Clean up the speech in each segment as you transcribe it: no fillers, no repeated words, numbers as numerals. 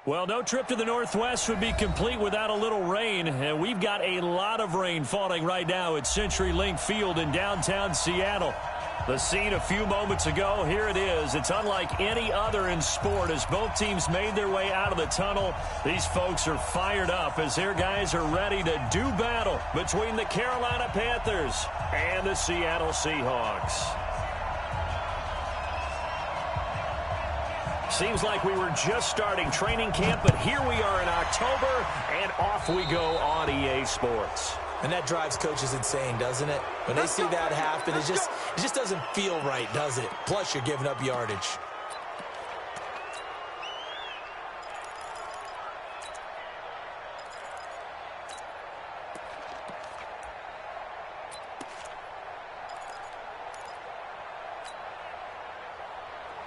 Well, no trip to the Northwest would be complete without a little rain, and we've got a lot of rain falling right now at CenturyLink Field in downtown Seattle. The scene a few moments ago, here it is. It's unlike any other in sport as both teams made their way out of the tunnel. These folks are fired up as their guys are ready to do battle between the Carolina Panthers and the Seattle Seahawks. Seems like we were just starting training camp, but here we are in October, and off we go on EA Sports. And that drives coaches insane, doesn't it? When they see that happen, it just doesn't feel right, does it? Plus, you're giving up yardage.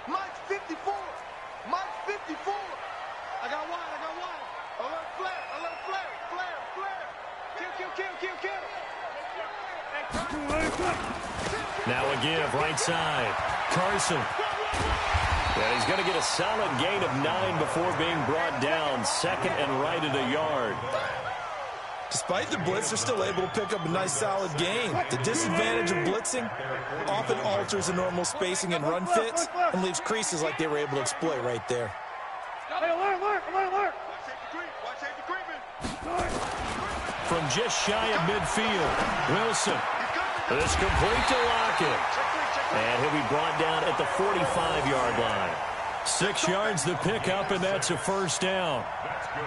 Mike's 54. Mike's 54. I got wide. Alert flare. Kill. Now a give, right side. Carson. And he's going to get a solid gain of 9 before being brought down. Second and right at a yard. Despite the blitz, they're still able to pick up a nice, solid gain. The disadvantage of blitzing often alters the normal spacing and run fits and leaves creases like they were able to exploit right there. From just shy of midfield, Wilson. This complete to Lockett. And he'll be brought down at the 45-yard line. 6 yards the pickup, and that's a first down.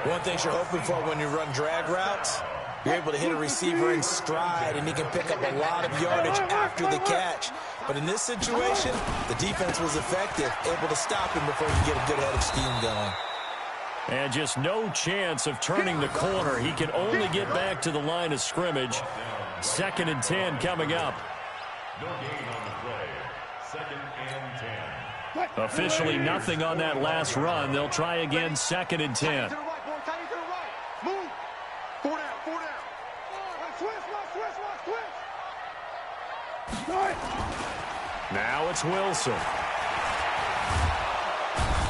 One thing you're hoping for when you run drag routes, you're able to hit a receiver in stride, and he can pick up a lot of yardage after the catch. But in this situation, the defense was effective, able to stop him before he could get a good head of steam going. And just no chance of turning the corner. He can only get back to the line of scrimmage. 2nd and 10 coming up. Officially nothing on that last run. They'll try again, 2nd and 10. Move. 4 down. Now it's Wilson.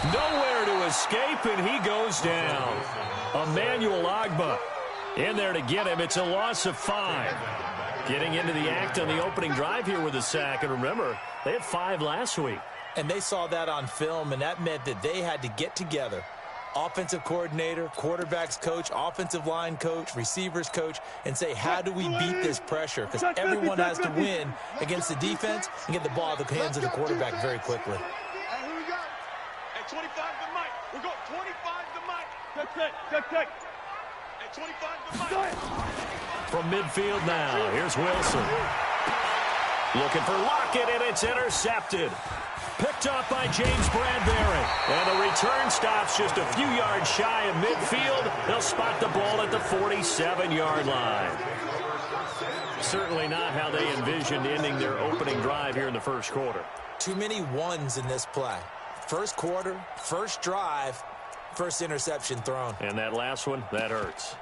Nowhere to escape, and he goes down. Emmanuel Ogbah in there to get him. It's a loss of 5. Getting into the act on the opening drive here with a sack. And remember, they had 5 last week. And they saw that on film, and that meant that they had to get together. Offensive coordinator, quarterbacks coach, offensive line coach, receivers coach, and say, how do we beat this pressure? Because everyone has to win against the defense and get the ball out of the hands of the quarterback very quickly. Hey, here we go. Hey, 25 to Mike. We're going 25 to Mike. Check. Hey, 25 to Mike. From midfield now, here's Wilson. Looking for Lockett, and it's intercepted. Picked up by James Bradbury. And the return stops just a few yards shy of midfield. They'll spot the ball at the 47-yard line. Certainly not how they envisioned ending their opening drive here in the first quarter. Too many ones in this play. First quarter, first drive, first interception thrown. And that last one, that hurts.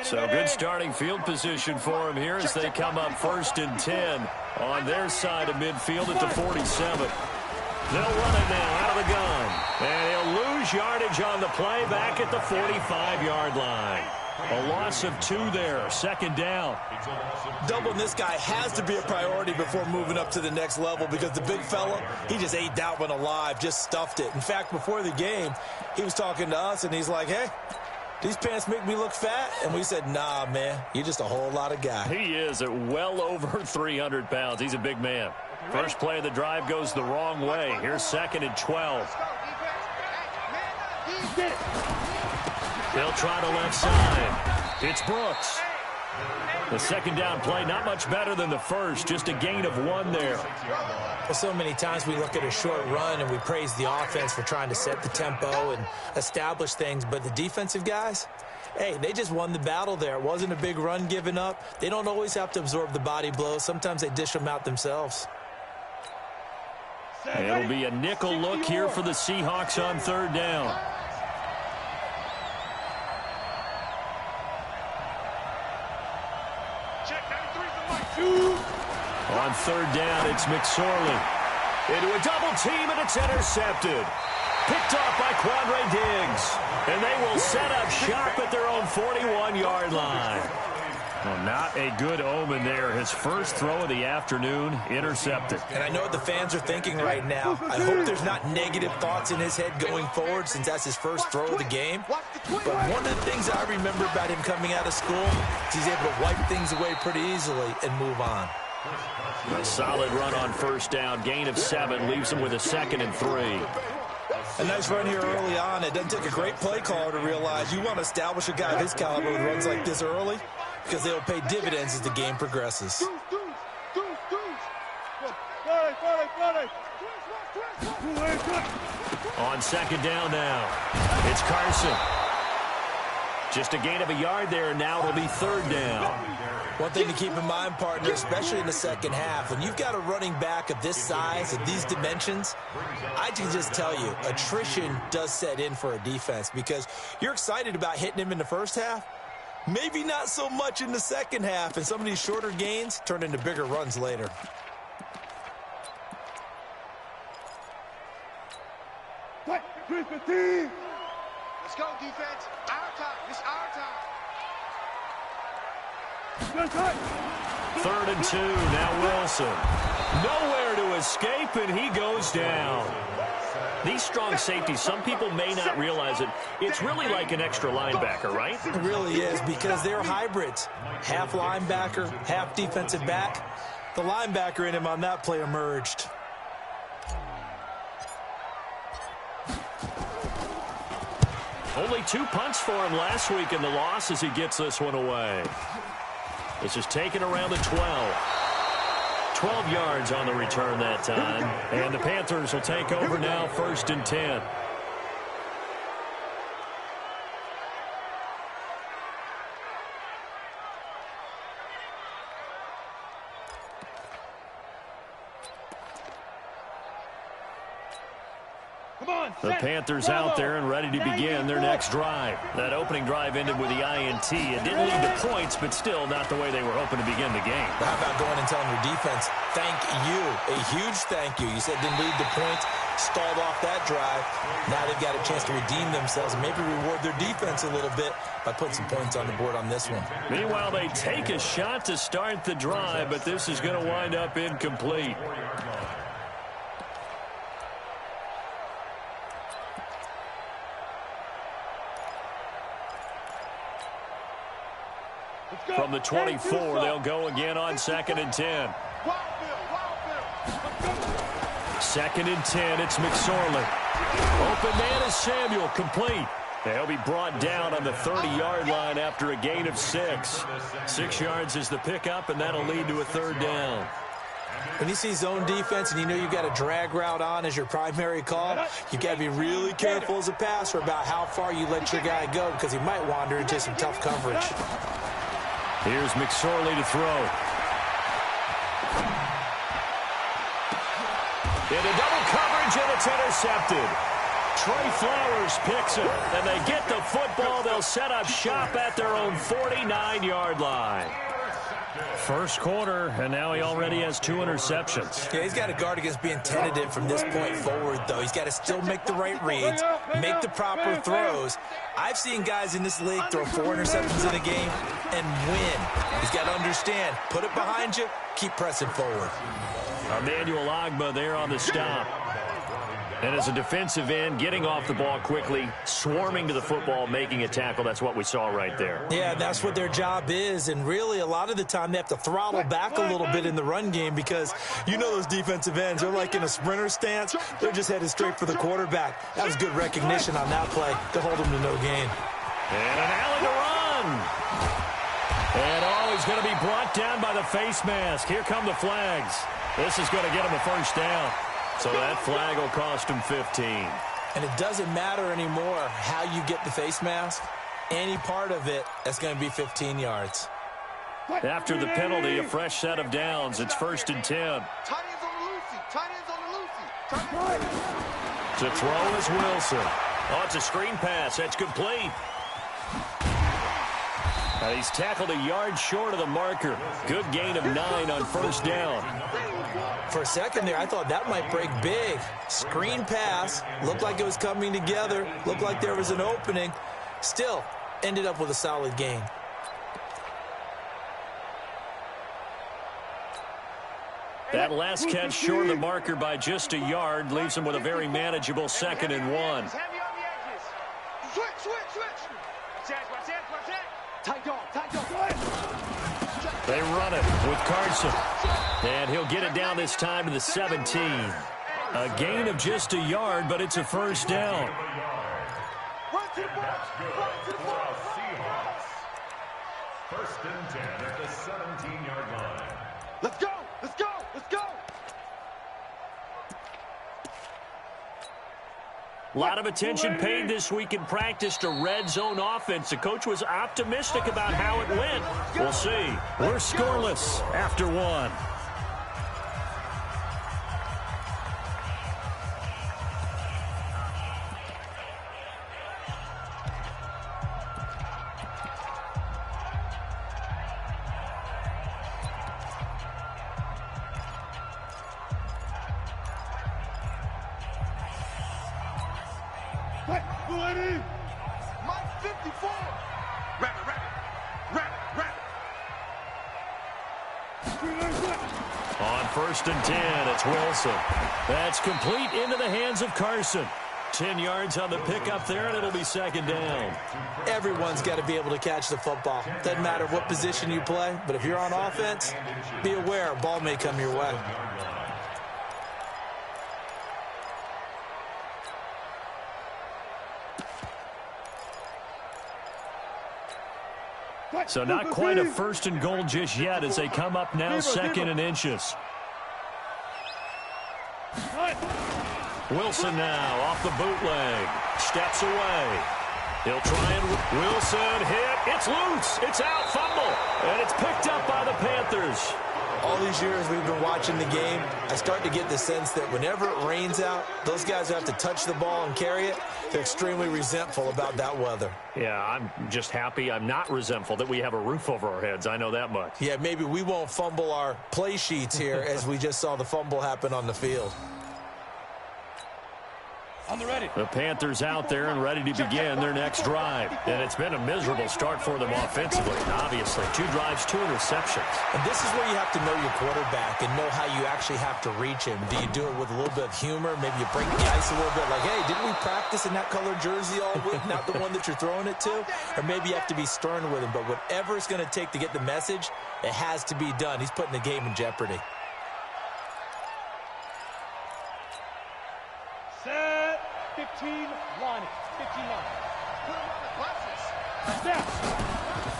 So good starting field position for him here as they come up 1st and 10 on their side of midfield at the 47. They'll run it now out of the gun. And he'll lose yardage on the play back at the 45-yard line. A loss of 2 there, 2nd down. Doubling this guy has to be a priority before moving up to the next level because the big fella, he just ate that one alive, just stuffed it. In fact, before the game, he was talking to us, and he's like, hey, these pants make me look fat? And we said, nah, man, you're just a whole lot of guy. He is at well over 300 pounds. He's a big man. First play of the drive goes the wrong way. Here's 2nd and 12. They'll try to left side. It's Brooks. The 2nd down play, not much better than the first, just a gain of 1 there. Well, so many times we look at a short run and we praise the offense for trying to set the tempo and establish things, but the defensive guys, hey, they just won the battle there. It wasn't a big run given up. They don't always have to absorb the body blows. Sometimes they dish them out themselves. It'll be a nickel look here for the Seahawks on 3rd down. On 3rd down, it's McSorley. Into a double team, and it's intercepted. Picked off by Quandre Diggs. And they will set up shop at their own 41-yard line. Well, not a good omen there. His first throw of the afternoon, intercepted. And I know what the fans are thinking right now. I hope there's not negative thoughts in his head going forward since that's his first throw of the game. But one of the things I remember about him coming out of school is he's able to wipe things away pretty easily and move on. A solid run on first down. Gain of 7 leaves him with a 2nd and 3. A nice run here early on. It doesn't take a great play caller to realize you want to establish a guy of his caliber who runs like this early because they'll pay dividends as the game progresses. On 2nd down now, it's Carson. Just a gain of a yard there, and now it'll be 3rd down. One thing to keep in mind, partner, especially in the second half, when you've got a running back of this size, of these dimensions, I can just tell you, attrition does set in for a defense because you're excited about hitting him in the first half, maybe not so much in the second half, and some of these shorter gains turn into bigger runs later. Let's go, defense. Our time. It's our time. 3rd and 2, now Wilson. Nowhere to escape, and he goes down. These strong safeties, some people may not realize it. It's really like an extra linebacker, right? It really is because they're hybrids. Half linebacker, half defensive back. The linebacker in him on that play emerged. Only 2 punts for him last week in the loss as he gets this one away. This is taken around the 12. 12 yards on the return that time. And the Panthers will take over now, 1st and 10. The Panthers out there and ready to begin their next drive. That opening drive ended with the INT. It didn't lead to points, but still not the way they were hoping to begin the game. How about going and telling your defense, thank you, a huge thank you. You said didn't lead to points, stalled off that drive. Now they've got a chance to redeem themselves and maybe reward their defense a little bit by putting some points on the board on this one. Meanwhile, they take a shot to start the drive, but this is going to wind up incomplete. From the 24, they'll go again on 2nd and 10. 2nd and 10, it's McSorley. Open man is Samuel, complete. They'll be brought down on the 30-yard line after a gain of 6. 6 yards is the pickup, and that'll lead to a 3rd down. When you see zone defense and you know you've got a drag route on as your primary call, you've got to be really careful as a passer about how far you let your guy go because he might wander into some tough coverage. Here's McSorley to throw. Into double coverage, and it's intercepted. Trey Flowers picks it, and they get the football. They'll set up shop at their own 49-yard line. First quarter, and now he already has 2 interceptions. Yeah, he's got to guard against being tentative from this point forward, though. He's got to still make the right reads, make the proper throws. I've seen guys in this league throw 4 interceptions in a game and win. He's got to understand, put it behind you, keep pressing forward. Emmanuel Ogbah there on the stop. And as a defensive end, getting off the ball quickly, swarming to the football, making a tackle, that's what we saw right there. Yeah, that's what their job is, and really a lot of the time they have to throttle back a little bit in the run game because you know those defensive ends, they're like in a sprinter stance. They're just headed straight for the quarterback. That was good recognition on that play to hold them to no gain. And an alley to run. And he's going to be brought down by the face mask. Here come the flags. This is going to get him a first down. So that flag will cost him 15. And it doesn't matter anymore how you get the face mask. Any part of it, that's going to be 15 yards. After the penalty, a fresh set of downs. It's 1st and 10. Tight ends on the Lucy. Tight ends on the Lucy. To throw is Wilson. Oh, it's a screen pass. That's complete. He's tackled a yard short of the marker. Good gain of 9 on first down. For a second there, I thought that might break big. Screen pass. Looked like it was coming together. Looked like there was an opening. Still, ended up with a solid gain. That last catch short of the marker by just a yard leaves him with a very manageable 2nd and 1. Heavy on the edges. Switch. Tight on. They run it with Carson. And he'll get it down this time to the 17. A gain of just a yard, but it's a first down. Run to the ball. First and 10 at the 17-yard line. Let's go. A lot of attention paid this week in practice to red zone offense. The coach was optimistic about how it went. We'll see. We're scoreless after 1. Mike 54. Rabbit. On first and 10, it's Wilson. That's complete into the hands of Carson. 10 yards on the pickup there, and it'll be 2nd down. Everyone's got to be able to catch the football. Doesn't matter what position you play, but if you're on offense, be aware a ball may come your way. So not quite a 1st and goal just yet as they come up now 2nd and inches. Wilson now off the bootleg. Steps away. He'll try and Wilson hit. It's loose. It's out. Fumble. And it's picked up by the Panthers. All these years we've been watching the game, I start to get the sense that whenever it rains out, those guys who have to touch the ball and carry it, they're extremely resentful about that weather. Yeah, I'm just happy I'm not resentful that we have a roof over our heads. I know that much. Yeah, maybe we won't fumble our play sheets here as we just saw the fumble happen on the field. On the ready. The Panthers out there and ready to begin their next drive. And it's been a miserable start for them offensively, obviously. 2 drives, 2 interceptions. And this is where you have to know your quarterback and know how you actually have to reach him. Do you do it with a little bit of humor? Maybe you break the ice a little bit like, hey, didn't we practice in that color jersey all week, not the one that you're throwing it to? Or maybe you have to be stern with him. But whatever it's going to take to get the message, it has to be done. He's putting the game in jeopardy. Set. 15 line.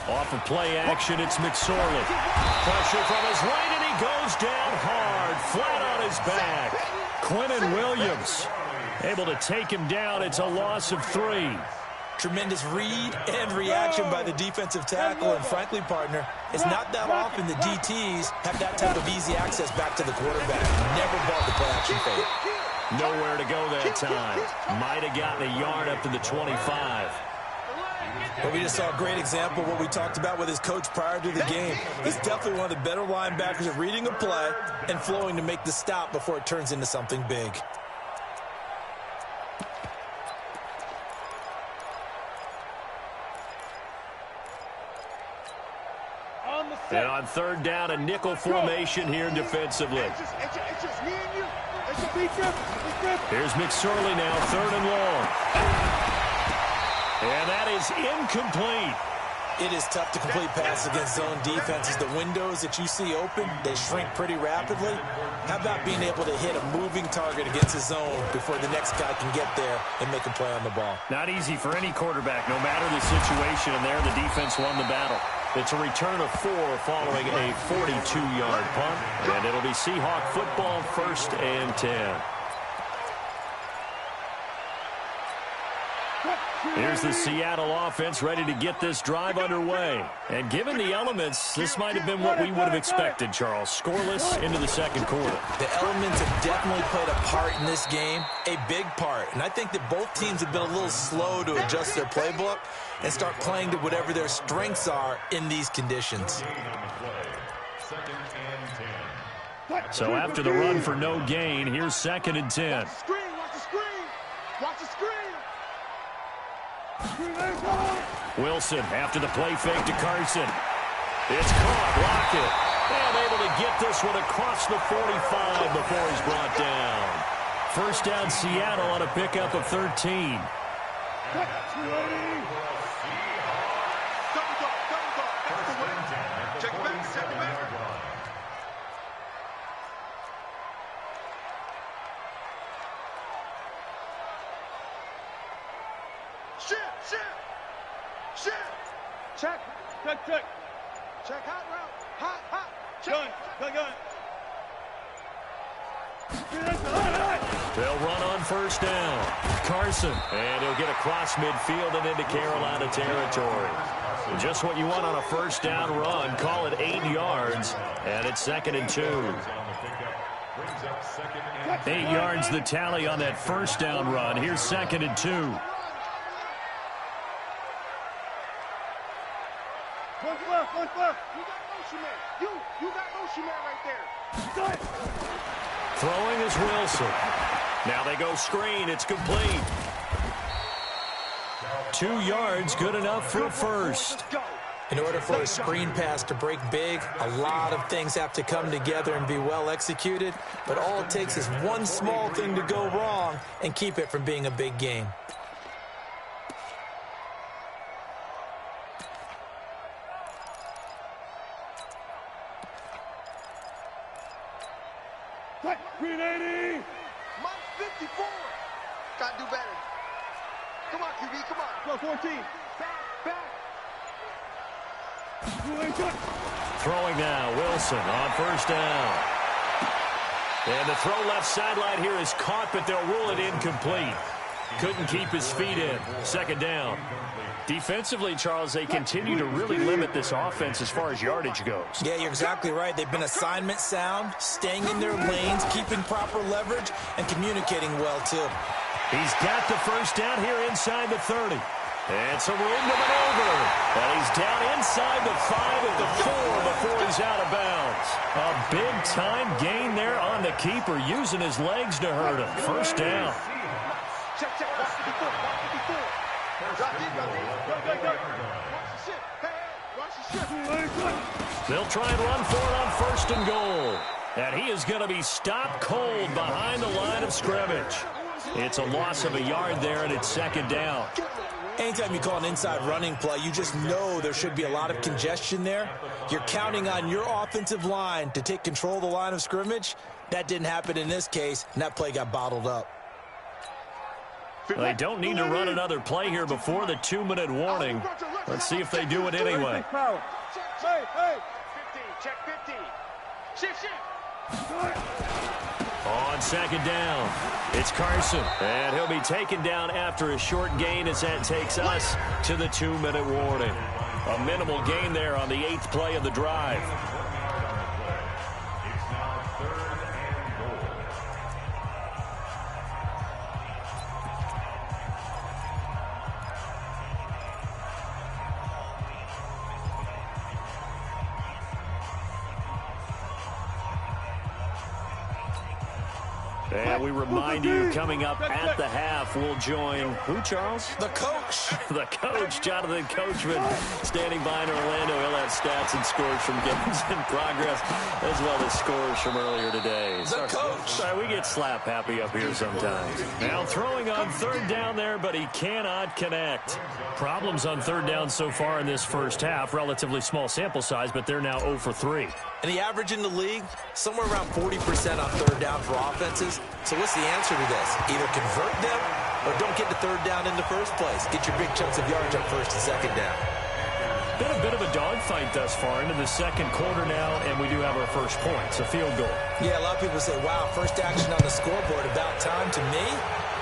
Off of play action, it's McSorley. Pressure from his right, and he goes down hard, flat on his back. Quinnen Williams able to take him down. It's a loss of 3. Tremendous read and reaction by the defensive tackle. And frankly, partner, it's not that often the DTs have that type of easy access back to the quarterback. Never bought the play action fake. Nowhere to go that time. Might have gotten a yard up to the 25. But we just saw a great example of what we talked about with his coach prior to the game. He's definitely one of the better linebackers at reading a play and flowing to make the stop before it turns into something big. And on 3rd down, a nickel formation here defensively. It's just me and you. It's a big trip. Here's McSorley now, 3rd and long. And that is incomplete. It is tough to complete passes against zone defenses. The windows that you see open, they shrink pretty rapidly. How about being able to hit a moving target against a zone before the next guy can get there and make a play on the ball? Not easy for any quarterback, no matter the situation. And there, the defense won the battle. It's a return of 4 following a 42-yard punt. And it'll be Seahawk football, 1st and 10. Here's the Seattle offense ready to get this drive underway. And given the elements, this might have been what we would have expected, Charles. Scoreless into the second quarter. The elements have definitely played a part in this game, a big part. And I think that both teams have been a little slow to adjust their playbook and start playing to whatever their strengths are in these conditions. So after the run for no gain, here's 2nd and 10. Watch the screen, watch the screen, watch the screen. Wilson after the play fake to Carson. It's caught, Lockett. And able to get this one across the 45 before he's brought down. First down Seattle on a pickup of 13. Check it back, check it back. Shit! Check. Check hot route. Hot. Check. Gun. They'll run on first down. Carson, and he'll get across midfield and into Carolina territory. Just what you want on a first down run. Call it 8 yards, and it's 2nd and 2. 8 yards the tally on that first down run. Here's 2nd and 2. One left. You got motion man. You got motion man right there. Throwing is Wilson. Now they go screen. It's complete. 2 yards, good enough for a first. In order for a screen pass to break big, a lot of things have to come together and be well executed. But all it takes is one small thing to go wrong and keep it from being a big game. Green 80. Mike 54. Got to do better. Come on, QB, come on. Go 14. Back. Throwing now, Wilson on first down. And the throw left sideline here is caught, but they'll rule it incomplete. Couldn't keep his feet in. 2nd down. Defensively, Charles, they continue to really limit this offense as far as yardage goes. Yeah, you're exactly right. They've been assignment sound, staying in their lanes, keeping proper leverage, and communicating well, too. He's got the first down here inside the 30. And some room to maneuver. And he's down inside the 5 at the 4 before he's out of bounds. A big-time gain there on the keeper, using his legs to hurt him. First down. Check. Watch 54. Drop in. Watch the shit. They'll try and run for it on 1st and goal. And he is going to be stopped cold behind the line of scrimmage. It's a loss of a yard there, and it's 2nd down. Anytime you call an inside running play, you just know there should be a lot of congestion there. You're counting on your offensive line to take control of the line of scrimmage. That didn't happen in this case, and that play got bottled up. Well, they don't need to run another play here before the 2-minute warning. Let's see if they do it anyway. Hey. 15. Check 15. Shift. On 2nd down, it's Carson. And he'll be taken down after a short gain as that takes us to the 2-minute warning. A minimal gain there on the 8th play of the drive. And we remind you, coming up at the half, we'll join who, Charles? The coach. The coach, Jonathan Coachman, standing by in Orlando. He'll have stats and scores from games in progress, as well as scores from earlier today. The coach. Sorry, we get slap happy up here sometimes. Now throwing on 3rd down there, but he cannot connect. Problems on 3rd down so far in this first half. Relatively small sample size, but they're now 0 for 3. And the average in the league, somewhere around 40% on 3rd down for offenses. So what's the answer to this? Either convert them or don't get the 3rd down in the first place. Get your big chunks of yards on 1st and 2nd down. Been a bit of a dogfight thus far into the 2nd quarter now, and we do have our first point. It's a field goal. Yeah, a lot of people say, wow, first action on the scoreboard, about time. To me,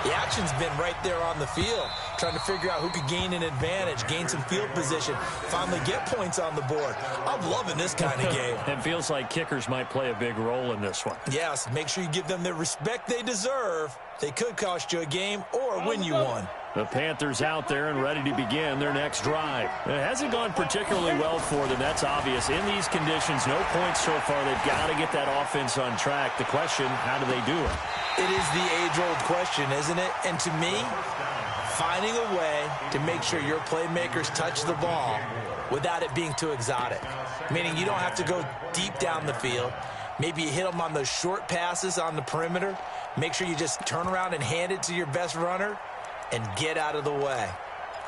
The action's been right there on the field, trying to figure out who could gain an advantage, gain some field position, finally get points on the board. I'm loving this kind of game. It feels like kickers might play a big role in this one. Yes, make sure you give them the respect they deserve. They could cost you a game or win you one. The Panthers out there and ready to begin their next drive. It hasn't gone particularly well for them. That's obvious. In these conditions, no points so far. They've got to get that offense on track. The question, how do they do it? It is the age-old question, isn't it? And to me, finding a way to make sure your playmakers touch the ball without it being too exotic. Meaning you don't have to go deep down the field. Maybe you hit them on those short passes on the perimeter. Make sure you just turn around and hand it to your best runner and get out of the way.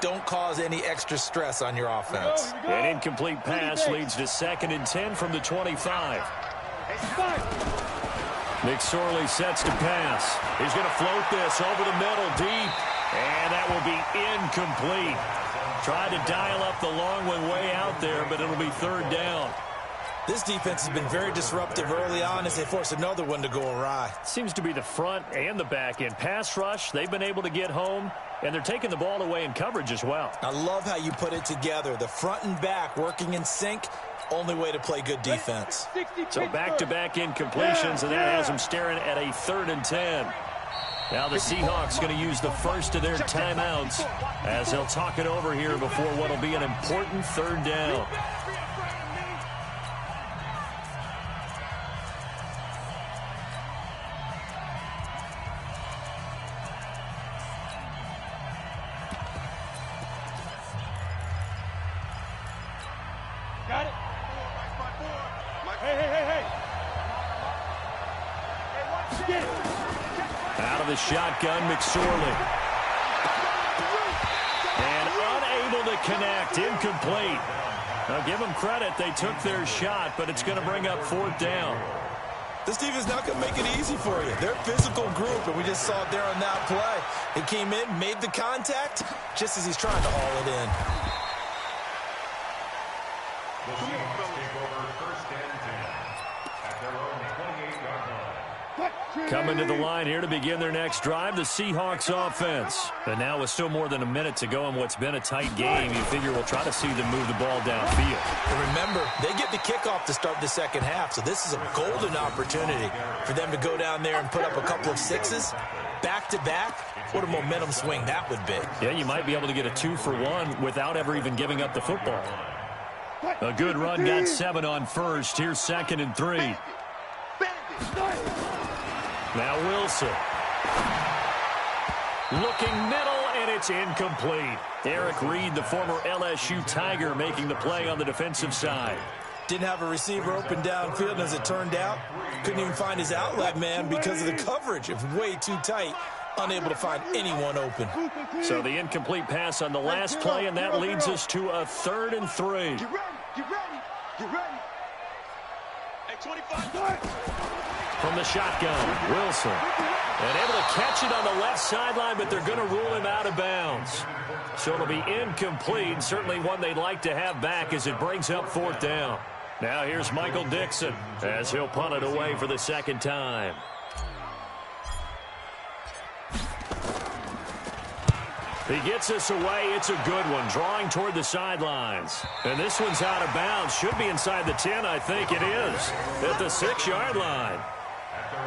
Don't cause any extra stress on your offense. An incomplete pass leads to 2nd and 10 from the 25. McSorley sets to pass. He's going to float this over the middle deep, and that will be incomplete. Tried to dial up the long one way out there, but it'll be 3rd down. This defense has been very disruptive early on as they force another one to go awry. Seems to be the front and the back end. Pass rush, they've been able to get home, and they're taking the ball away in coverage as well. I love how you put it together. The front and back working in sync, only way to play good defense. So back-to-back incompletions, and that has them staring at a 3rd and 10. Now the Seahawks going to use the first of their timeouts as they'll talk it over here before what will be an important 3rd down. Got it? Hey. Get it. Out of the shotgun, McSorley. And unable to connect, incomplete. Now give them credit, they took their shot, but it's going to bring up 4th down. This defense not going to make it easy for you. They're a physical group, and we just saw it there on that play. It came in, made the contact, just as he's trying to haul it in. The Seahawks take over 1st and 10 at their own 28-yard line. Coming to the line here to begin their next drive, the Seahawks offense. And now with still more than a minute to go in what's been a tight game, you figure we'll try to see them move the ball downfield. And remember, they get the kickoff to start the 2nd half, so this is a golden opportunity for them to go down there and put up a couple of sixes back-to-back. What a momentum swing that would be. Yeah, you might be able to get a 2-for-1 without ever even giving up the football. A good run, got 7 on first. Here's 2nd and 3. Now Wilson. Looking middle, and it's incomplete. Eric Reed, the former LSU Tiger, making the play on the defensive side. Didn't have a receiver open downfield, and as it turned out, couldn't even find his outlet man because of the coverage. It was way too tight. Unable to find anyone open. So the incomplete pass on the last play, and that leads us to a 3rd and 3. Get ready. Hey, 25. From the shotgun, Wilson. And able to catch it on the left sideline, but they're going to rule him out of bounds. So it'll be incomplete, certainly one they'd like to have back as it brings up 4th down. Now here's Michael Dixon as he'll punt it away for the 2nd time. He gets us away. It's a good one, drawing toward the sidelines. And this one's out of bounds. Should be inside the 10, I think it is, at the 6-yard line.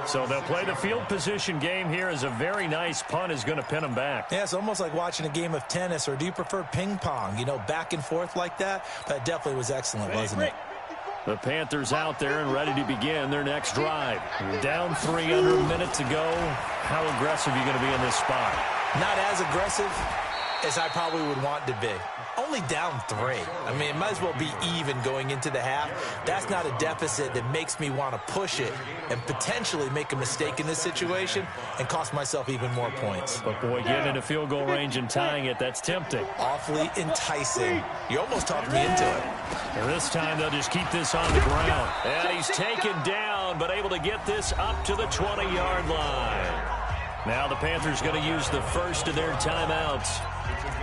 So they'll play the field position game here as a very nice punt is going to pin them back. Yeah, it's almost like watching a game of tennis, or do you prefer ping pong? You know, back and forth like that? That definitely was excellent, wasn't it? The Panthers out there and ready to begin their next drive. Down 3 under a minute to go. How aggressive are you going to be in this spot? Not as aggressive as I probably would want to be. Only down 3. I mean, it might as well be even going into the half. That's not a deficit that makes me want to push it and potentially make a mistake in this situation and cost myself even more points. But, boy, getting into field goal range and tying it, that's tempting. Awfully enticing. You almost talked me into it. And this time they'll just keep this on the ground. And he's taken down, but able to get this up to the 20-yard line. Now the Panthers going to use the first of their timeouts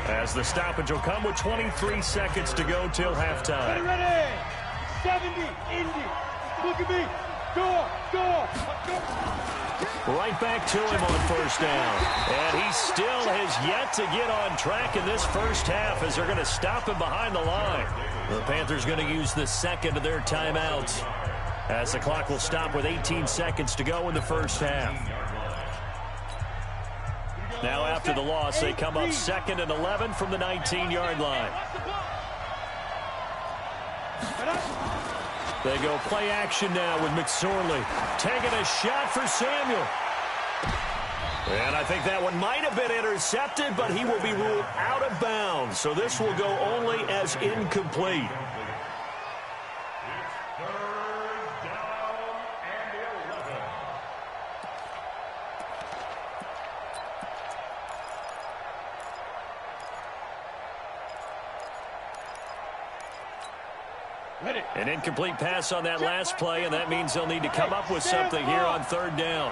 as the stoppage will come with 23 seconds to go till halftime. Ready. 70, Indy. Look at me. Right back to him on first down. And he still has yet to get on track in this first half as they're going to stop him behind the line. The Panthers going to use the second of their timeouts as the clock will stop with 18 seconds to go in the first half. Now after the loss, they come up 2nd and 11 from the 19-yard line. They go play action now with McSorley. Taking a shot for Samuel. And I think that one might have been intercepted, but he will be ruled out of bounds. So this will go only as incomplete. An incomplete pass on that last play, and that means they'll need to come up with something here on 3rd down.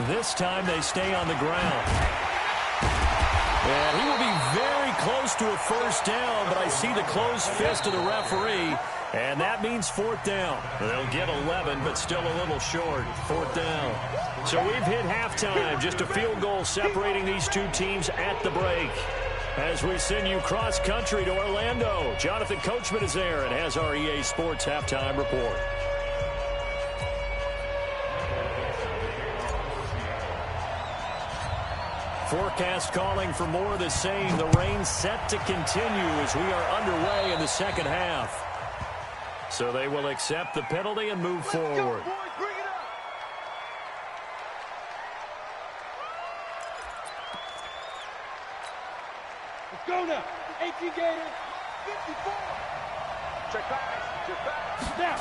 This time they stay on the ground. And he will be very close to a first down, but I see the closed fist of the referee, and that means 4th down. They'll get 11, but still a little short. 4th down. So we've hit halftime, just a field goal separating these two teams at the break. As we send you cross-country to Orlando, Jonathan Coachman is there and has our EA Sports Halftime Report. Forecast calling for more of the same. The rain set to continue as we are underway in the second half. So they will accept the penalty and move forward. Go now. 18 Gator. 54. Check pass. Check pass. Now.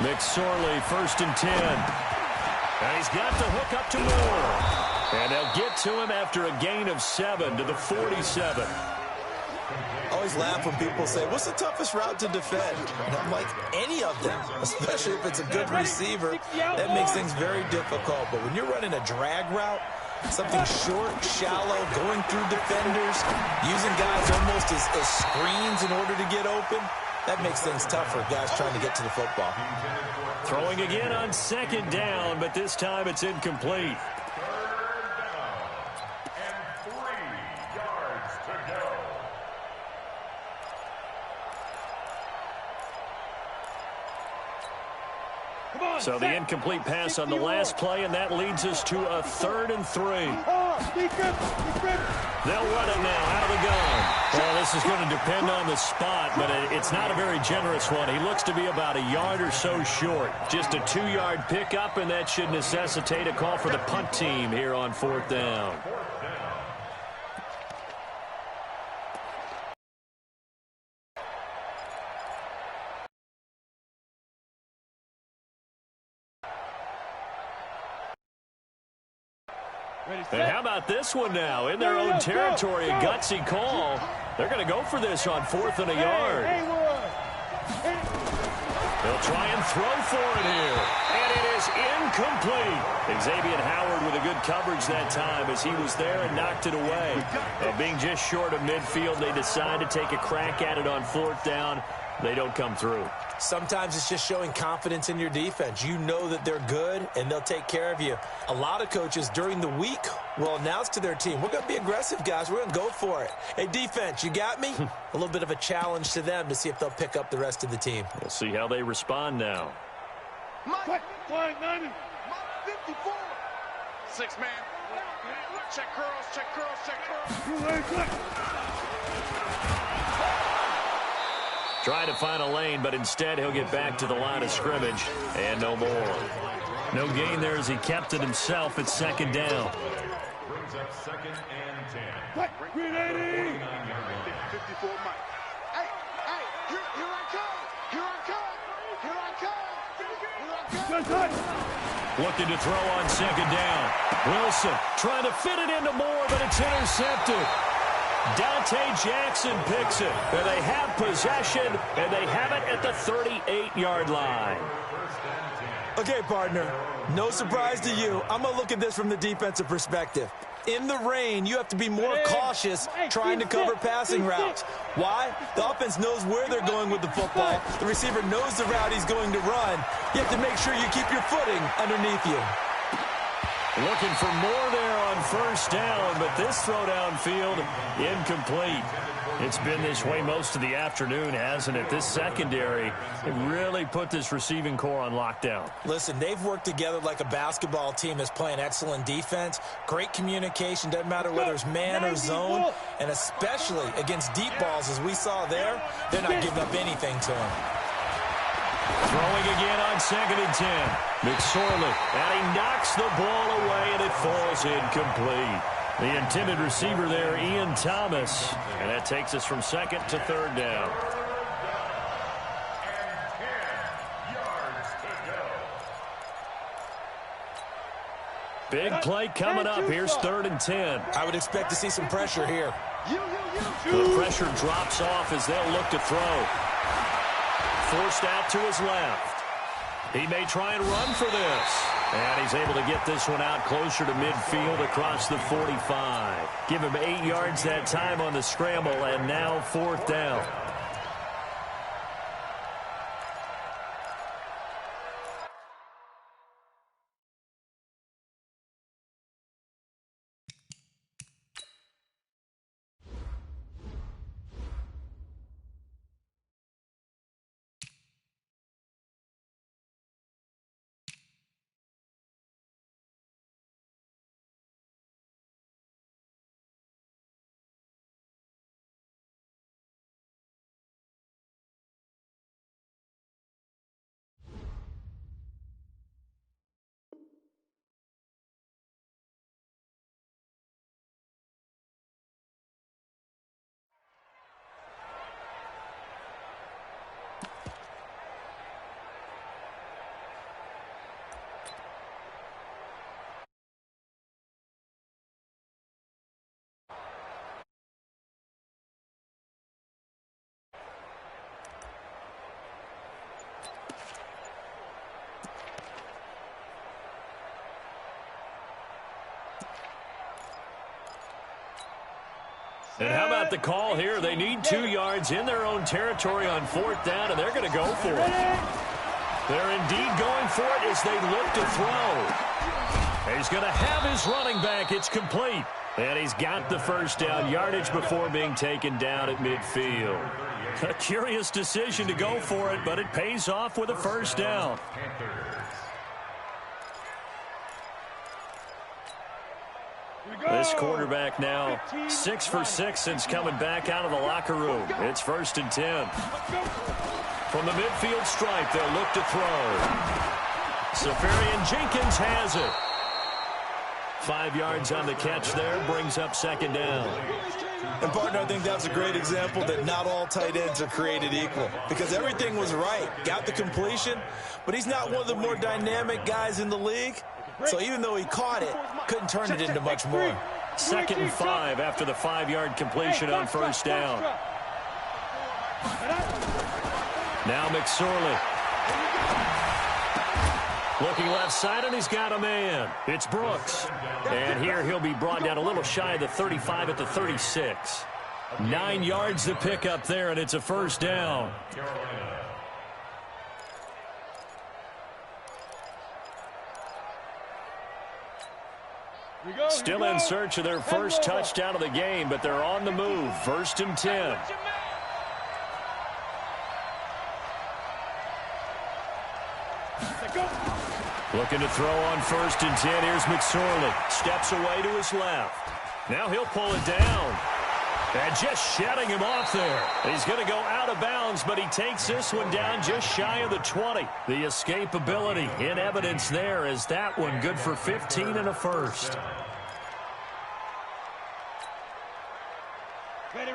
McSorley, 1st and 10. And he's got the hook up to Moore. And they'll get to him after a gain of 7 to the 47. I always laugh when people say, what's the toughest route to defend? And I'm like, any of them, especially if it's a good receiver. That makes things very difficult. But when you're running a drag route, something short, shallow, going through defenders, using guys almost as screens in order to get open, that makes things tough for guys trying to get to the football. Throwing again on 2nd down, but this time it's incomplete. So the incomplete pass on the last play, and that leads us to a 3rd and 3. They'll run it now out of the gun. Well, this is going to depend on the spot, but it's not a very generous one. He looks to be about a yard or so short. Just a 2-yard pickup, and that should necessitate a call for the punt team here on 4th down. And how about this one now? In their own territory, a gutsy call. They're going to go for this on 4th and a yard. They'll try and throw for it here. And it is incomplete. Xavier Howard with a good coverage that time as he was there and knocked it away. Being just short of midfield, they decide to take a crack at it on 4th down. They don't come through. Sometimes it's just showing confidence in your defense. You know that they're good, and they'll take care of you. A lot of coaches during the week will announce to their team, we're going to be aggressive, guys. We're going to go for it. Hey, defense, you got me? A little bit of a challenge to them to see if they'll pick up the rest of the team. We'll see how they respond now. Mike, 54. 6 man. Check curls, check curls, check curls. Trying to find a lane, but instead he'll get back to the line of scrimmage, and no more. No gain there as he kept it himself at 2nd down. Brings up 2nd and 10. What? 380. 54 Mike. Hey, here I come. Here I come. Here I come. Here I come. Looking to throw on 2nd down. Wilson trying to fit it into Moore, but it's intercepted. Dante Jackson picks it, and they have possession, and they have it at the 38-yard line. Okay, partner, no surprise to you. I'm going to look at this from the defensive perspective. In the rain, you have to be more cautious trying to cover passing routes. Why? The offense knows where they're going with the football. The receiver knows the route he's going to run. You have to make sure you keep your footing underneath you. Looking for more there on first down, but this throw downfield incomplete. It's been this way most of the afternoon, hasn't it? This secondary, it really put this receiving core on lockdown. Listen, they've worked together like a basketball team that's playing excellent defense. Great communication, doesn't matter whether it's man or zone, and especially against deep balls, as we saw there, they're not giving up anything to them. Throwing again on 2nd and 10. McSorley, and he knocks the ball away, and it falls incomplete. The intended receiver there, Ian Thomas. And that takes us from 2nd to 3rd down. Big play coming up. Here's 3rd and 10. I would expect to see some pressure here. The pressure drops off as they'll look to throw. Forced out to his left. He may try and run for this. And he's able to get this one out closer to midfield across the 45. Give him 8 yards that time on the scramble, and now 4th down. And how about the call here? They need 2 yards in their own territory on 4th down, and they're going to go for it. They're indeed going for it as they look to throw. He's going to have his running back. It's complete. And he's got the first down yardage before being taken down at midfield. A curious decision to go for it, but it pays off with a first down. This quarterback now 6 for 6 since coming back out of the locker room. It's 1st and 10. From the midfield stripe, they'll look to throw. Safarian Jenkins has it. 5 yards on the catch there, brings up 2nd down. And, partner, I think that's a great example that not all tight ends are created equal, because everything was right. Got the completion, but he's not one of the more dynamic guys in the league. So even though he caught it, couldn't turn it into much more. 2nd and 5 after the 5-yard completion on first down. Now McSorley. Looking left side, and he's got a man. It's Brooks. And here he'll be brought down a little shy of the 35 at the 36. 9 yards to pick up there, and it's a first down. Still in search of their first touchdown of the game, but they're on the move. 1st and 10. Looking to throw on 1st and 10. Here's McSorley. Steps away to his left. Now he'll pull it down. And just shutting him off there. He's going to go out of bounds, but he takes this one down just shy of the 20. The escapability in evidence there is that one good for 15 and a first.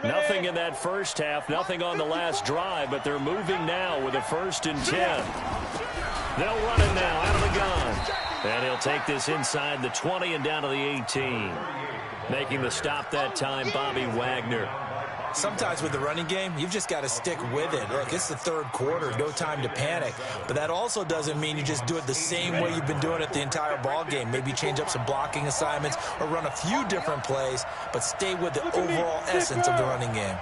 Nothing in that first half, nothing on the last drive, but they're moving now with a 1st and 10. They'll run it now out of the gun. And he'll take this inside the 20 and down to the 18. Making the stop that time, Bobby Wagner. Sometimes with the running game, you've just got to stick with it. Look, it's the third quarter, no time to panic. But that also doesn't mean you just do it the same way you've been doing it the entire ball game. Maybe change up some blocking assignments or run a few different plays, but stay with the overall essence of the running game.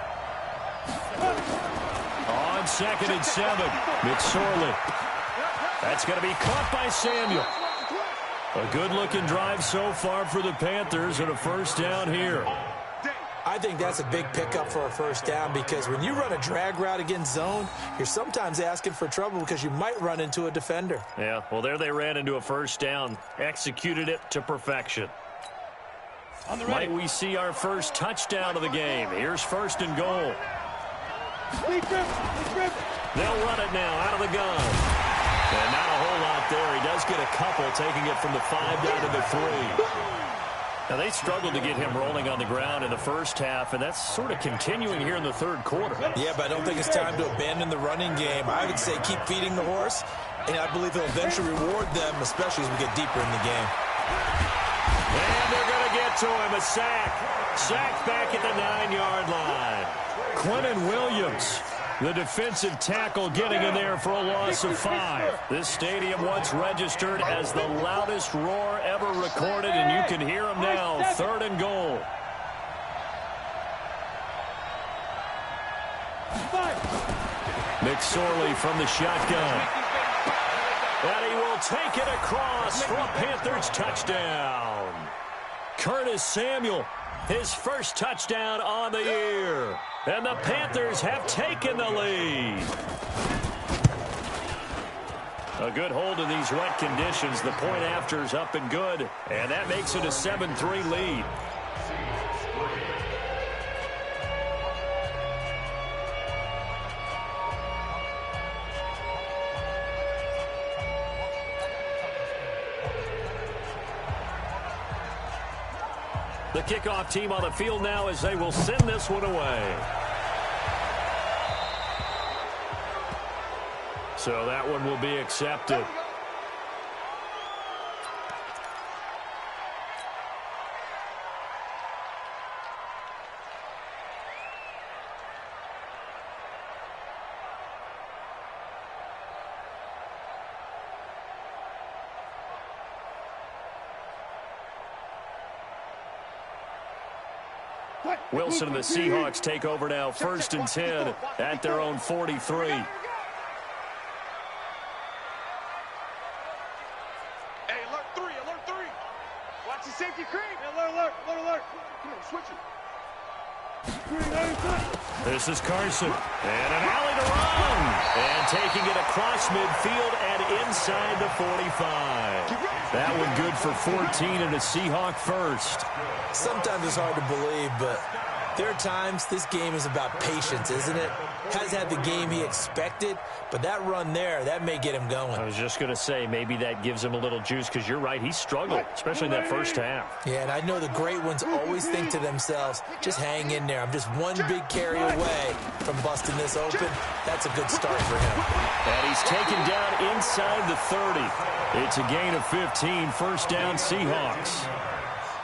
On 2nd and 7, McSorley. That's going to be caught by Samuel. A good-looking drive so far for the Panthers and a first down here. I think that's a big pickup for a first down because when you run a drag route against zone, you're sometimes asking for trouble because you might run into a defender. Yeah, well, there they ran into a first down, executed it to perfection. Might we see our first touchdown of the game? Here's 1st and goal. They'll run it now out of the gun. And not a whole lot there. He does get a couple, taking it from the 5 down to the 3. Now, they struggled to get him rolling on the ground in the first half, and that's sort of continuing here in the third quarter. Yeah, but I don't think it's time to abandon the running game. I would say keep feeding the horse, and I believe he'll eventually reward them, especially as we get deeper in the game. And they're going to get to him, a sack. Sack back at the 9-yard line. Quentin Williams, the defensive tackle, getting in there for a loss of 5. This stadium once registered as the loudest roar ever recorded, and you can hear him now. 3rd and goal. McSorley from the shotgun. And he will take it across for a Panthers touchdown. Curtis Samuel, his first touchdown on the year. And the Panthers have taken the lead. A good hold in these wet conditions. The point after is up and good. And that makes it a 7-3 lead. The kickoff team on the field now as they will send this one away. So that one will be accepted. Wilson and the Seahawks take over now, 1st and 10 at their own 43. Hey, alert 3, alert 3. Watch the safety creep. Alert. Come on, switch it. This is Carson. And an alley to run. And taking it across midfield and inside the 45. That one good for 14 and a Seahawk first. Sometimes it's hard to believe, but there are times this game is about patience, isn't it? Has had the game he expected, but that run there, that may get him going. I was just going to say, maybe that gives him a little juice, because you're right, he struggled, especially in that first half. Yeah, and I know the great ones always think to themselves, just hang in there. I'm just one big carry away from busting this open. That's a good start for him. And he's taken down inside the 30. It's a gain of 15, first down Seahawks.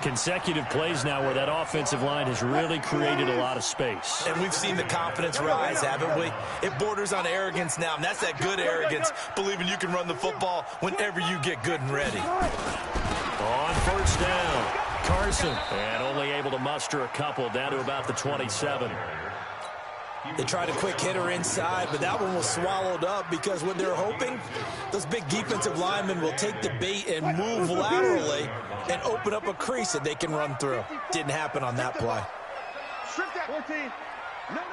Consecutive plays now where that offensive line has really created a lot of space. And we've seen the confidence rise, haven't we? It borders on arrogance now, and that's that good arrogance, believing you can run the football whenever you get good and ready. On first down, Carson, and only able to muster a couple down to about the 27. They tried a quick hitter inside, but that one was swallowed up because what they're hoping, those big defensive linemen will take the bait and move laterally and open up a crease that they can run through. Didn't happen on that play. Strip that. 14. No. Off.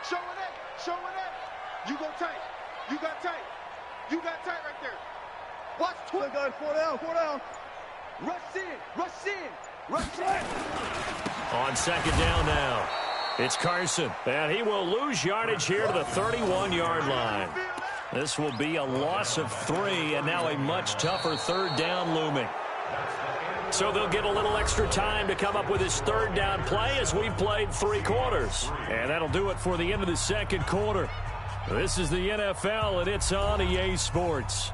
Showing it. You go tight. You got tight right there. Watch 12. Guys, 4 down. Rush in. On second down now. It's Carson, and he will lose yardage here to the 31-yard line. This will be a loss of 3, and now a much tougher third down looming. So they'll get a little extra time to come up with his third down play as we've played 3 quarters. And that'll do it for the end of the second quarter. This is the NFL, and it's on EA Sports.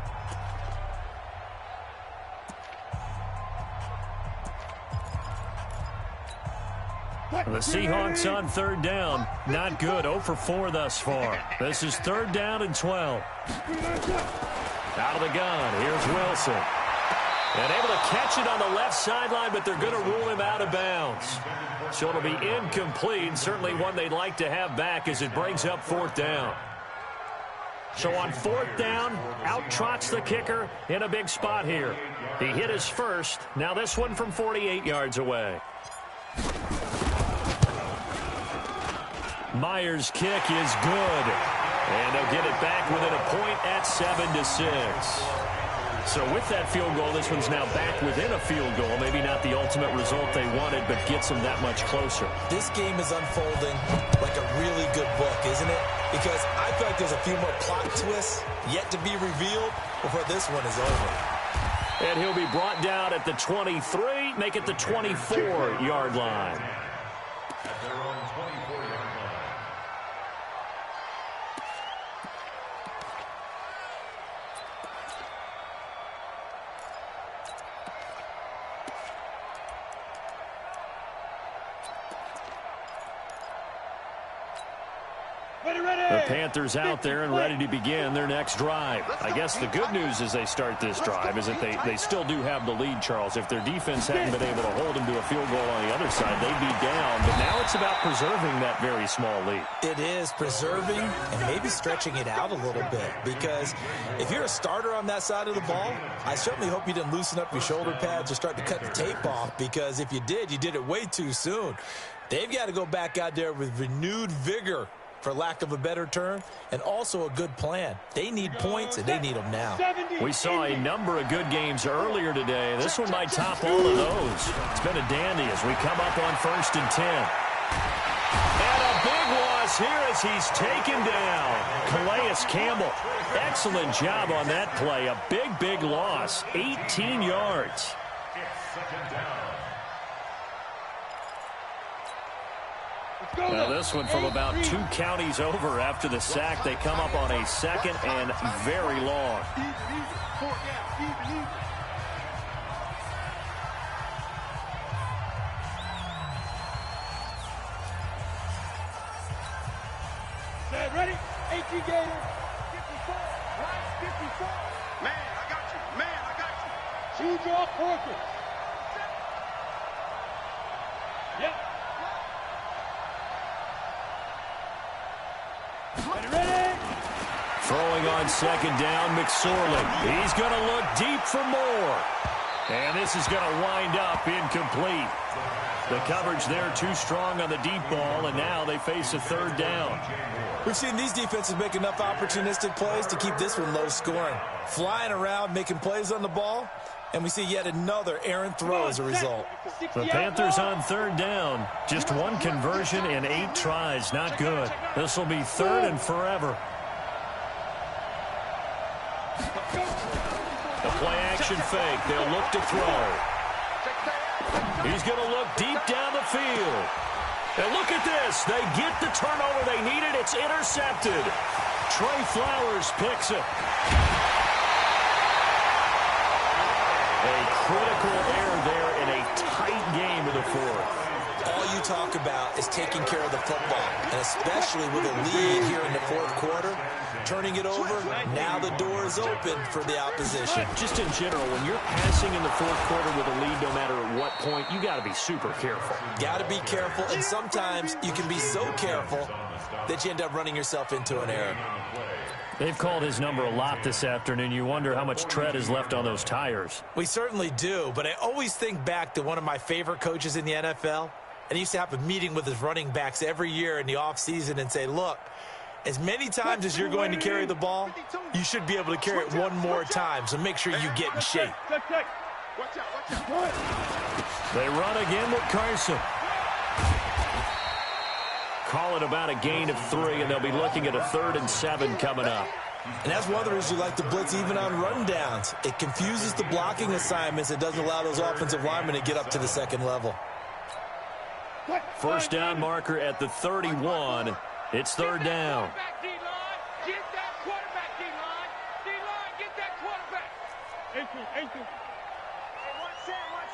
The Seahawks on third down. Not good. 0 for 4 thus far. This is 3rd down and 12. Out of the gun. Here's Wilson. And able to catch it on the left sideline, but they're going to rule him out of bounds. So it'll be incomplete. Certainly one they'd like to have back as it brings up 4th down. So on 4th down, out trots the kicker in a big spot here. He hit his first. Now this one from 48 yards away. Myers' kick is good. And they'll get it back within a point at 7-6. So with that field goal, this one's now back within a field goal. Maybe not the ultimate result they wanted, but gets them that much closer. This game is unfolding like a really good book, isn't it? Because I feel like there's a few more plot twists yet to be revealed before this one is over. And he'll be brought down at the 23, make it the 24-yard line. At their own 24-yard line. The Panthers out there and ready to begin their next drive. I guess the good news as they start this drive is that they still do have the lead, Charles. If their defense hadn't been able to hold them to a field goal on the other side, they'd be down. But now it's about preserving that very small lead. It is preserving and maybe stretching it out a little bit, because if you're a starter on that side of the ball, I certainly hope you didn't loosen up your shoulder pads or start to cut the tape off, because if you did it way too soon. They've got to go back out there with renewed vigor, for lack of a better term, and also a good plan. They need points, and they need them now. We saw a number of good games earlier today. This one might top all of those. It's been a dandy as we come up on 1st and 10. And a big loss here as he's taken down. Calais Campbell, excellent job on that play. A big loss, 18 yards. Now this one from about 2 counties over after the sack. They come up on a 2nd and very long. Ready? 18 Gator. 54. Right, 54. Man, I got you. Man, I got you. Choose your courses. Yep. Ready? Throwing on 2nd down, McSorley. He's going to look deep for more. And this is going to wind up incomplete. The coverage there too strong on the deep ball, and now they face a 3rd down. We've seen these defenses make enough opportunistic plays to keep this one low scoring. Flying around, making plays on the ball, and we see yet another errant throw as a result. The Panthers on 3rd down. Just 1 conversion in 8 tries. Not good. This will be 3rd and forever. The play-action fake. They'll look to throw. He's going to look deep down the field. And look at this. They get the turnover they needed. It's intercepted. Trey Flowers picks it. A critical error there in a tight game of the 4th. All you talk about is taking care of the football, and especially with a lead here in the 4th quarter, turning it over, now the door is open for the opposition. Just in general, when you're passing in the 4th quarter with a lead, no matter at what point, you got to be super careful. Got to be careful, and sometimes you can be so careful that you end up running yourself into an error. They've called his number a lot this afternoon. You wonder how much tread is left on those tires. We certainly do, but I always think back to one of my favorite coaches in the NFL, and he used to have a meeting with his running backs every year in the offseason and say, look, as many times as you're going to carry the ball, you should be able to carry it one more time, so make sure you get in shape. They run again with Carson. Call it about a gain of 3, and they'll be looking at a 3rd and 7 coming up. And that's one of the reasons you like to blitz even on rundowns. It confuses the blocking assignments. It doesn't allow those offensive linemen to get up to the 2nd level. 1st down marker at the 31. It's 3rd down. Get that quarterback, D-line. D-line, get that quarterback. 18. Hey, 1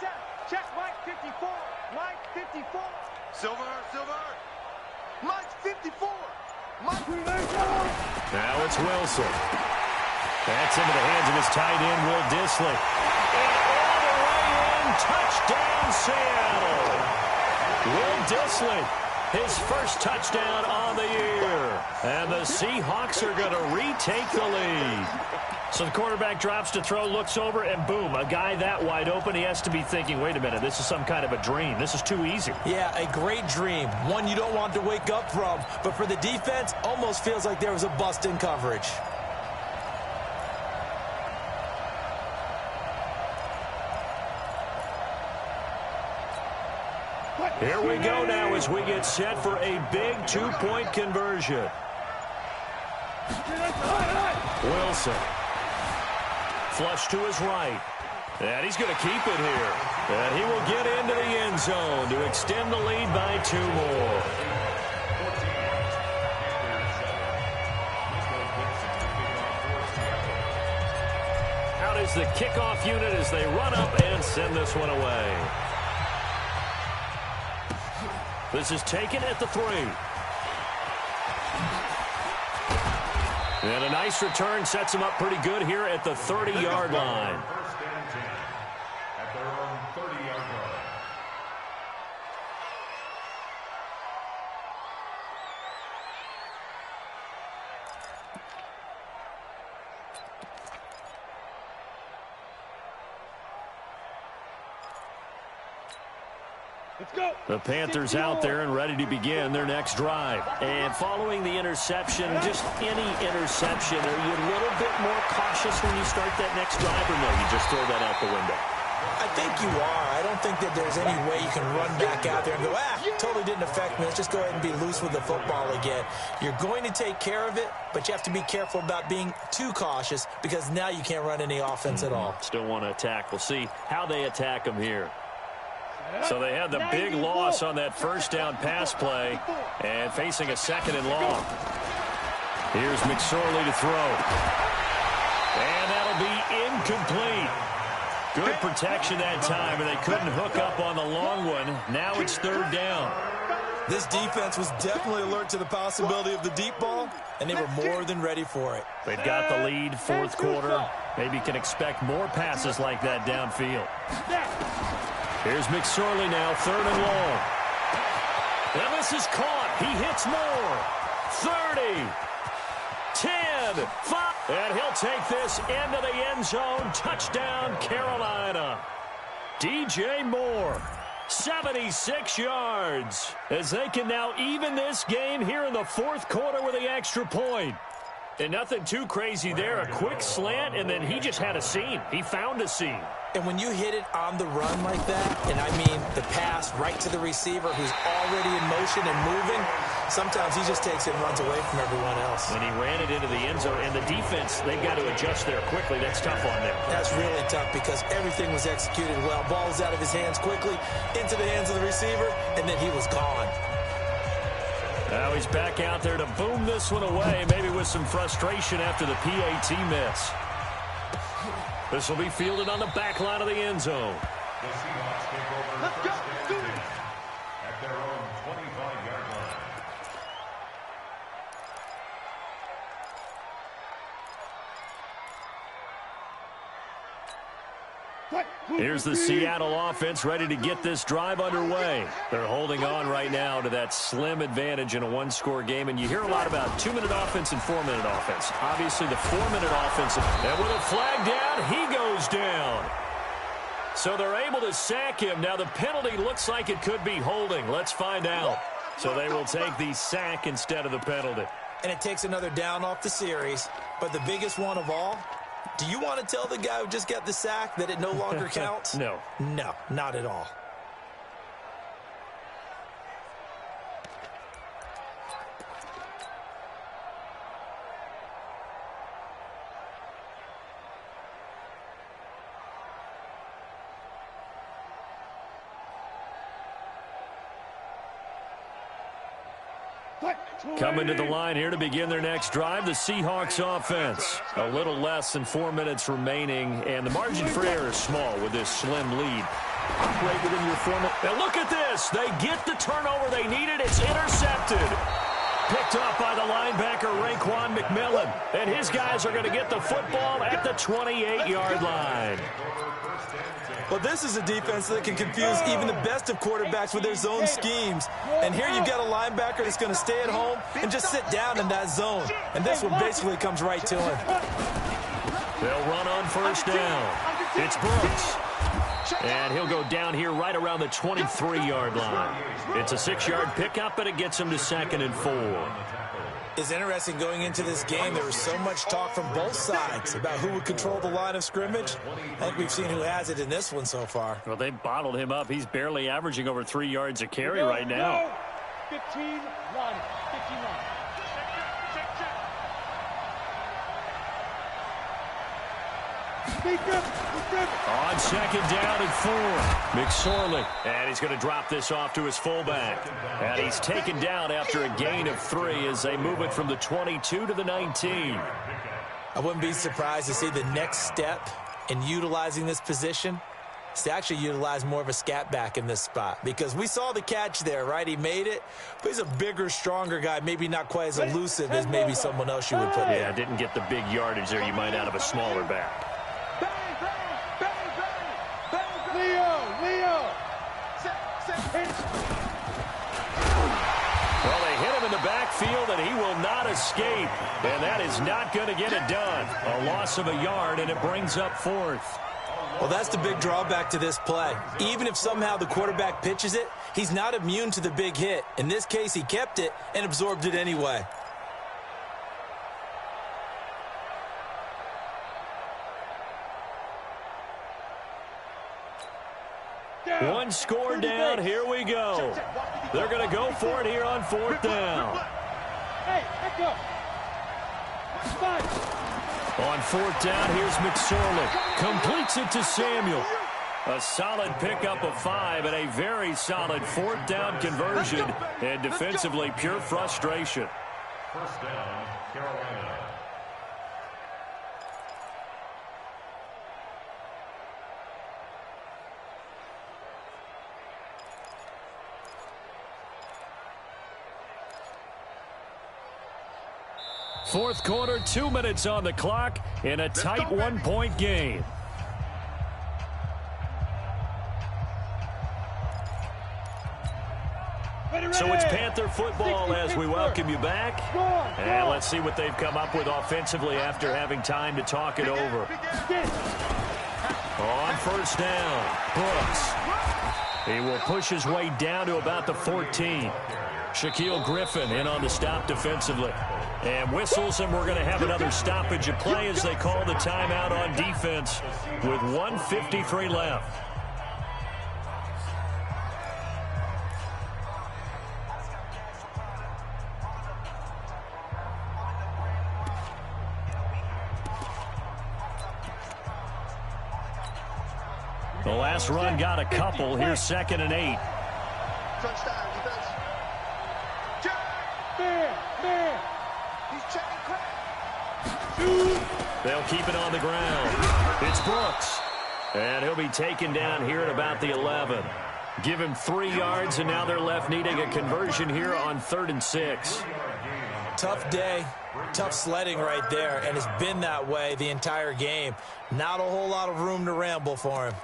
set. Check, Mike, 54. Mike. 54. Silver. Mike 54. Mike. Now it's Wilson. That's into the hands of his tight end, Will Dissly. And all the way in, touchdown Seattle. Will Dissly, his first touchdown on the year. And the Seahawks are going to retake the lead. So the quarterback drops to throw, looks over, and boom, a guy that wide open, he has to be thinking, wait a minute, this is some kind of a dream. This is too easy. Yeah, a great dream. One you don't want to wake up from. But for the defense, almost feels like there was a bust in coverage. Here we go now as we get set for a big two-point conversion. Wilson. Flush to his right. And he's going to keep it here. And he will get into the end zone to extend the lead by 2 more. Out is the kickoff unit as they run up and send this one away. This is taken at the 3. And a nice return sets him up pretty good here at the 30-yard line. First and 10 at their own 30-yard line. Let's go. The Panthers out there and ready to begin their next drive. And following the interception, just any interception, are you a little bit more cautious when you start that next drive, or no, you just throw that out the window? I think you are. I don't think that there's any way you can run back out there and go, totally didn't affect me. Let's just go ahead and be loose with the football again. You're going to take care of it, but you have to be careful about being too cautious because now you can't run any offense at all. Still want to attack. We'll see how they attack them here. So they had the big loss on that first down pass play and facing a 2nd and long. Here's McSorley to throw. And that'll be incomplete. Good protection that time, and they couldn't hook up on the long one. Now it's 3rd down. This defense was definitely alert to the possibility of the deep ball, and they were more than ready for it. They've got the lead, 4th quarter. Maybe can expect more passes like that downfield. Here's McSorley now, 3rd and long. And this is caught. He hits more. 30, 10, 5. And he'll take this into the end zone. Touchdown, Carolina. DJ Moore, 76 yards. As they can now even this game here in the 4th quarter with the extra point. And nothing too crazy there. A quick slant, and then he just had a seam. He found a seam. And when you hit it on the run like that, and I mean the pass right to the receiver who's already in motion and moving, sometimes he just takes it and runs away from everyone else. And he ran it into the end zone, and the defense, they've got to adjust there quickly. That's tough on them. That's really tough because everything was executed well. Ball was out of his hands quickly, into the hands of the receiver, and then he was gone. Now he's back out there to boom this one away, maybe with some frustration after the PAT miss. This will be fielded on the back line of the end zone. The Seahawks take over first and 10 at their own 25-yard line. Here's the Seattle offense ready to get this drive underway. They're holding on right now to that slim advantage in a 1-score game, and you hear a lot about 2-minute offense and 4-minute offense. Obviously, the 4-minute offense, and with a flag down, he goes down. So they're able to sack him. Now the penalty looks like it could be holding. Let's find out. So they will take the sack instead of the penalty. And it takes another down off the series, but the biggest one of all, do you want to tell the guy who just got the sack that it no longer counts? No. No, not at all. Coming to the line here to begin their next drive, the Seahawks offense. A little less than 4 minutes remaining, and the margin for error is small with this slim lead. Operate within your format. And look at this. They get the turnover they needed. It's intercepted. Picked off by the linebacker, Raekwon McMillan. And his guys are going to get the football at the 28-yard line. Well, this is a defense that can confuse even the best of quarterbacks with their zone schemes. And here you've got a linebacker that's going to stay at home and just sit down in that zone. And this one basically comes right to him. They'll run on first down. It's Brooks. And he'll go down here right around the 23-yard line. It's a 6-yard pickup, but it gets him to 2nd and 4. It's interesting going into this game. There was so much talk from both sides about who would control the line of scrimmage. I think we've seen who has it in this one so far. Well, they bottled him up. He's barely averaging over 3 yards a carry right now. 15, run, 51. On 2nd down and 4. McSorley. And he's going to drop this off to his fullback. And he's taken down after a gain of 3 as they move it from the 22 to the 19. I wouldn't be surprised to see the next step in utilizing this position is to actually utilize more of a scat back in this spot. Because we saw the catch there, right? He made it, but he's a bigger, stronger guy, maybe not quite as elusive as maybe someone else you would put there. Yeah, didn't get the big yardage there you might out of a smaller back. Well, they hit him in the backfield, and he will not escape. And that is not going to get it done. A loss of a yard, and it brings up 4th. Well, that's the big drawback to this play. Even if somehow the quarterback pitches it, he's not immune to the big hit. In this case, he kept it and absorbed it anyway. One score down. Here we go. They're going to go for it here on 4th down. Hey, back up. On 4th down, here's McSorley. Completes it to Samuel. A solid pickup of 5 and a very solid 4th down conversion. And defensively, pure frustration. First down, Carolina. Fourth quarter, 2 minutes on the clock in a tight 1-point game. So it's Panther football as we welcome you back. And let's see what they've come up with offensively after having time to talk it over. On first down, Brooks. He will push his way down to about the 14. Shaquille Griffin in on the stop defensively. And whistles, and we're going to have another stoppage of play as they call the timeout on defense with 1:53 left. The last run got a couple. Here's 2nd and 8. Touchdown, defense. Man. He's checking crack. They'll keep it on the ground. It's Brooks. And he'll be taken down here at about the 11. Give him 3 yards, and now they're left needing a conversion here on 3rd and 6. Tough day, tough sledding right there, and it's been that way the entire game. Not a whole lot of room to ramble for him.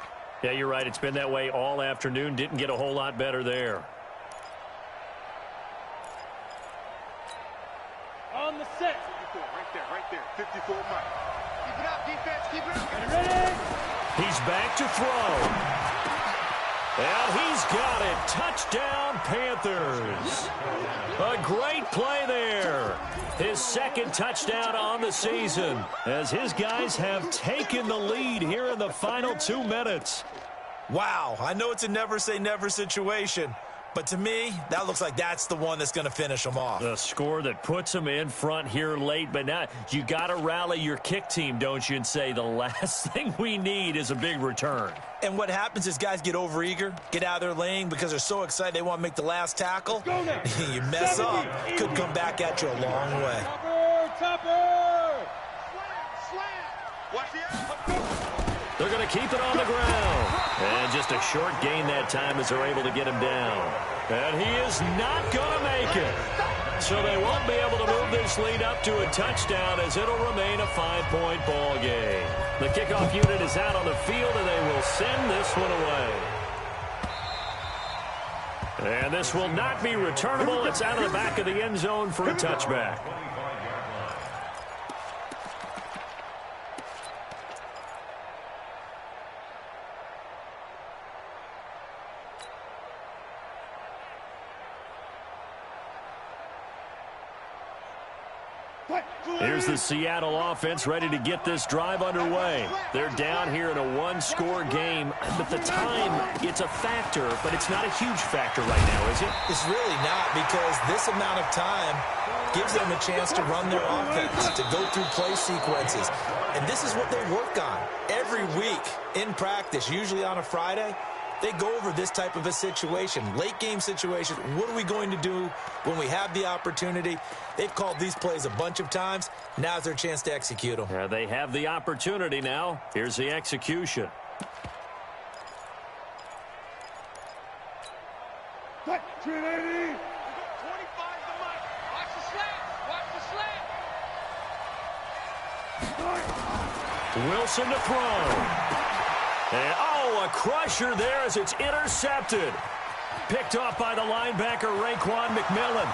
Yeah, you're right. It's been that way all afternoon. Didn't get a whole lot better there. On the set. 54, right there. 54 Mike. Keep it up, defense. Keep it up. Ready? He's back to throw. And he's got it. Touchdown, Panthers. A great play there. His 2nd touchdown on the season as his guys have taken the lead here in the final 2 minutes. Wow, I know it's a never-say-never situation, but to me, that looks like that's the one that's going to finish them off. The score that puts them in front here late, but now you got to rally your kick team, don't you, and say the last thing we need is a big return. And what happens is guys get overeager, get out of their lane because they're so excited they want to make the last tackle. You mess up, could come back at you a long way. Topper! Slam! Watch the They're going to keep it on the ground. And just a short gain that time as they're able to get him down. And he is not going to make it. So they won't be able to move this lead up to a touchdown as it'll remain a 5-point ball game. The kickoff unit is out on the field, and they will send this one away. And this will not be returnable. It's out of the back of the end zone for a touchback. Here's the Seattle offense ready to get this drive underway. They're down here in a one-score game, but the time, it's a factor, but it's not a huge factor right now, is it? It's really not, because this amount of time gives them a chance to run their offense, to go through play sequences. And this is what they work on every week in practice, usually on a Friday. They go over this type of a situation, late game situation. What are we going to do when we have the opportunity? They've called these plays a bunch of times. Now's their chance to execute them. Yeah, they have the opportunity now. Here's the execution. Cut, 380. 25 to Mike. Watch the slant. Watch the slant. Wilson to throw. And, a crusher there as it's intercepted. Picked off by the linebacker, Raekwon McMillan.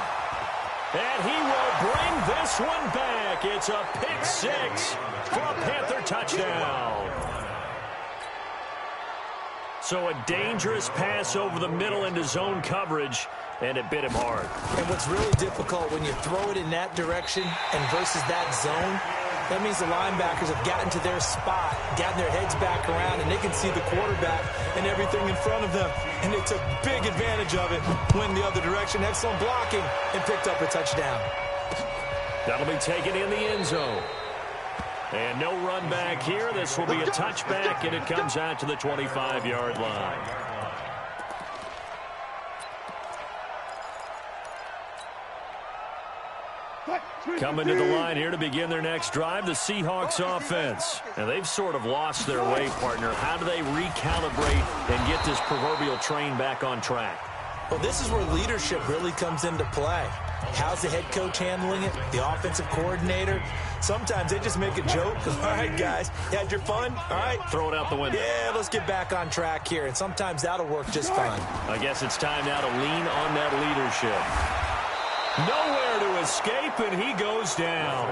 And he will bring this one back. It's a pick six for a Panther touchdown. So a dangerous pass over the middle into zone coverage, and it bit him hard. And what's really difficult when you throw it in that direction and versus that zone, that means the linebackers have gotten to their spot, gotten their heads back around, and they can see the quarterback and everything in front of them. And they took big advantage of it, went the other direction, excellent blocking, and picked up a touchdown. That'll be taken in the end zone. And no run back here. This will be a touchback, and it comes out to the 25-yard line. Coming to the line here to begin their next drive, the Seahawks offense. And they've sort of lost their way, partner. How do they recalibrate and get this proverbial train back on track? Well, this is where leadership really comes into play. How's the head coach handling it? The offensive coordinator? Sometimes they just make a joke. All right, guys, you had your fun? All right. Throw it out the window. Yeah, let's get back on track here. And sometimes that'll work just fine. I guess it's time now to lean on that leadership. Nowhere to escape, and he goes down.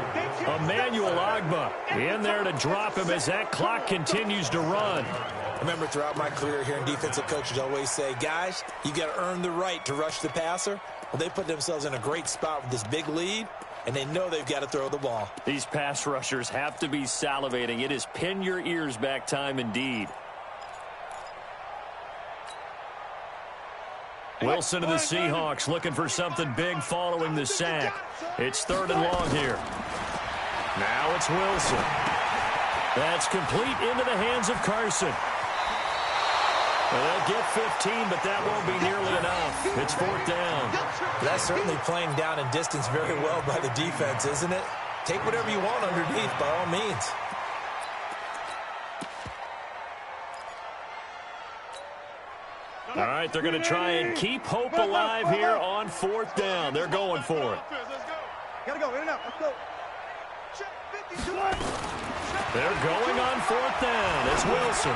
Emmanuel Ogbah in there to drop him as that clock continues to run. I remember throughout my career hearing defensive coaches always say, guys, you got to earn the right to rush the passer. Well, they put themselves in a great spot with this big lead, and they know they've got to throw the ball. These pass rushers have to be salivating. It is pin your ears back time indeed. Wilson to the Seahawks looking for something big following the sack. It's 3rd and long here. Now it's Wilson. That's complete into the hands of Carson. Well, they'll get 15, but that won't be nearly enough. It's 4th down. That's certainly playing down in distance very well by the defense, isn't it? Take whatever you want underneath by all means. All right, they're going to try and keep hope alive here on 4th down. They're going for it. Gotta go, in and out, let's go. They're going on 4th down. It's Wilson.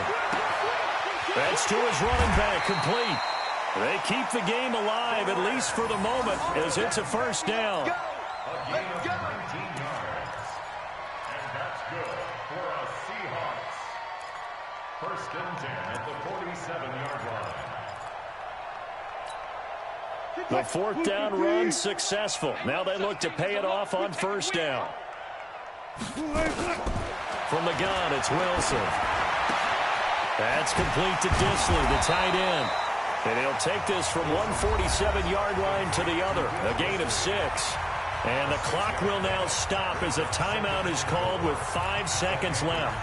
That's to his running back, complete. They keep the game alive, at least for the moment, as it's a 1st down. A gain of 19 yards. And that's good for a Seahawks. 1st and 10 at the 47-yard line. The 4th down run successful. Now they look to pay it off on 1st down. From the gun, it's Wilson. That's complete to Disley, the tight end. And he'll take this from 147-yard line to the other. A gain of 6. And the clock will now stop as a timeout is called with 5 seconds left.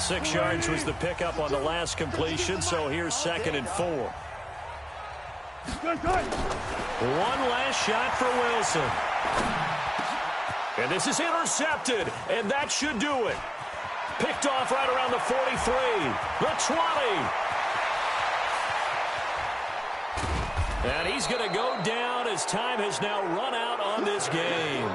6 yards was the pickup on the last completion, so here's 2nd and 4. One last shot for Wilson. And this is intercepted, and that should do it. Picked off right around the 43, the 20. And he's going to go down as time has now run out on this game.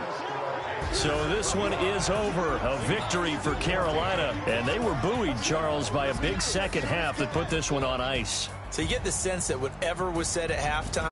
So this one is over. A victory for Carolina. And they were buoyed, Charles, by a big second half that put this one on ice. So you get the sense that whatever was said at halftime,